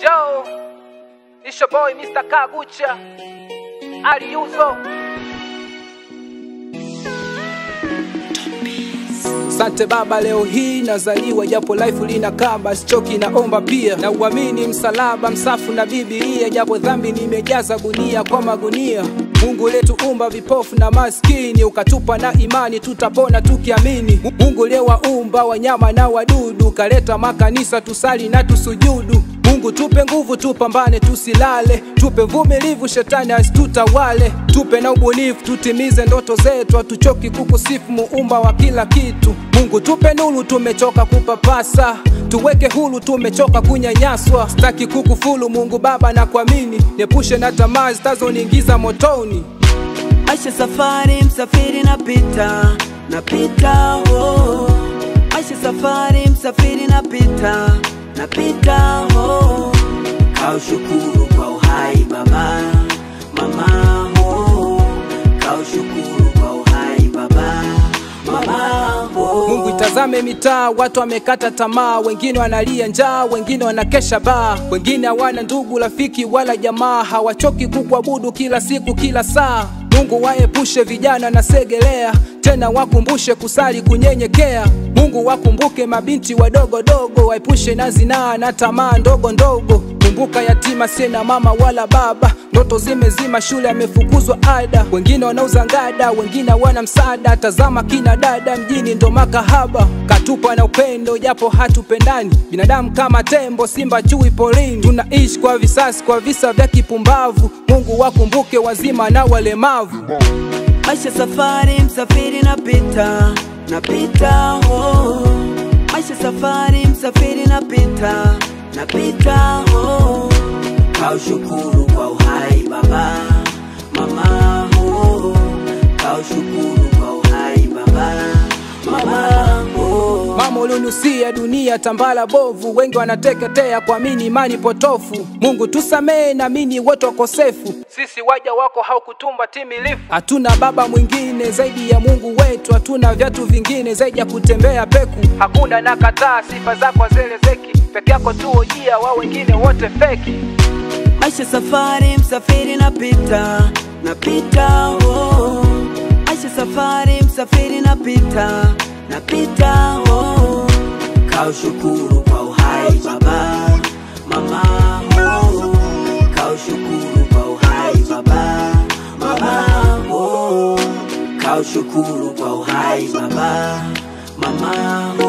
Yo, it's your boy Mr. Kagucha Aliuzo. Sante baba, leo hii nazaliwa, japo life lina kamba, sichoki naomba pia, na uamini msalaba msafu na Biblia, japo dhambi nimejaza gunia kwa magunia. Mungu letu umba vipofu na maskini, ukatupa na imani tutapona tukiamini. Mungu lewa umba wanyama na wadudu, kaleta makanisa tusali na tusujudu. Mungu tupe nguvu tupambane tusilale, tupe vumilivu shetani asitutawale, tupe na ubunifu tutimize ndoto zetu, hatuchoki kukusifu muumba wa kila kitu. Mungu tupe nuru, tumechoka kupapasa, tuweke huru, tumechoka kunyanyaswa. Sitaki kukufulu Mungu Baba na kuamini, niepushe na tamaa zitazoniingiza motoni. Maisha safari, msafiri napita oh. Maisha safari, msafiri napita oh. Kaushukuru kwa uhai baba, mama oh. Kaushukuru kwa uhai baba, mama oh. Mungu itazame mitaa, watu wamekata tamaa, wengine wanalia njaa, wengine wanakesha baa, wengine hawana ndugu rafiki wala jamaa, hawachoki kukuabudu kila siku kila saa. Mungu waepushe vijana na segelea, tena wakumbushe kusali kunyenyekea. Mungu wakumbuke mabinti wadogo dogo, waepushe na zinaa na tamaa ndogo ndogo. Kumbuka yatima sina mama wala baba, ndoto zimezima, shule amefukuzwa ada, wengine wanauza ngada, wengine wana msaada. Tazama kina dada mjini ndo makahaba, katupa na upendo japo hatupendani. Binadamu kama tembo, simba chui porini, tunaishi kwa visasi, kwa visa vya kipumbavu. Mungu wakumbuke wazima na walemavu. Maisha safari, msafiri napita oh. Maisha safari, msafiri napita oh. Kaushukuru kwa uhai baba, mama oh. Kaushukuru kwa uhai baba, mama oh. Mama ulinusia dunia tambala bovu, wengi wanateketea kwa mini imani potofu. Mungu tusamee na mini wote wakosefu, sisi waja wako haukutumba timilifu. Hatuna baba mwingine zaidi ya Mungu wetu, hatuna viatu vingine zaidi ya kutembea peku. Hakuna nakataa sifa zako zelezeki, peke yako tu ojia, wa wengine wote feki. Maisha safari, msafiri napita oh. Maisha safari, msafiri napita oh. Kaushukuru kwa uhai baba, mama oh. Kaushukuru kwa uhai baba, mama oh. Kaushukuru kwa uhai baba, mama oh.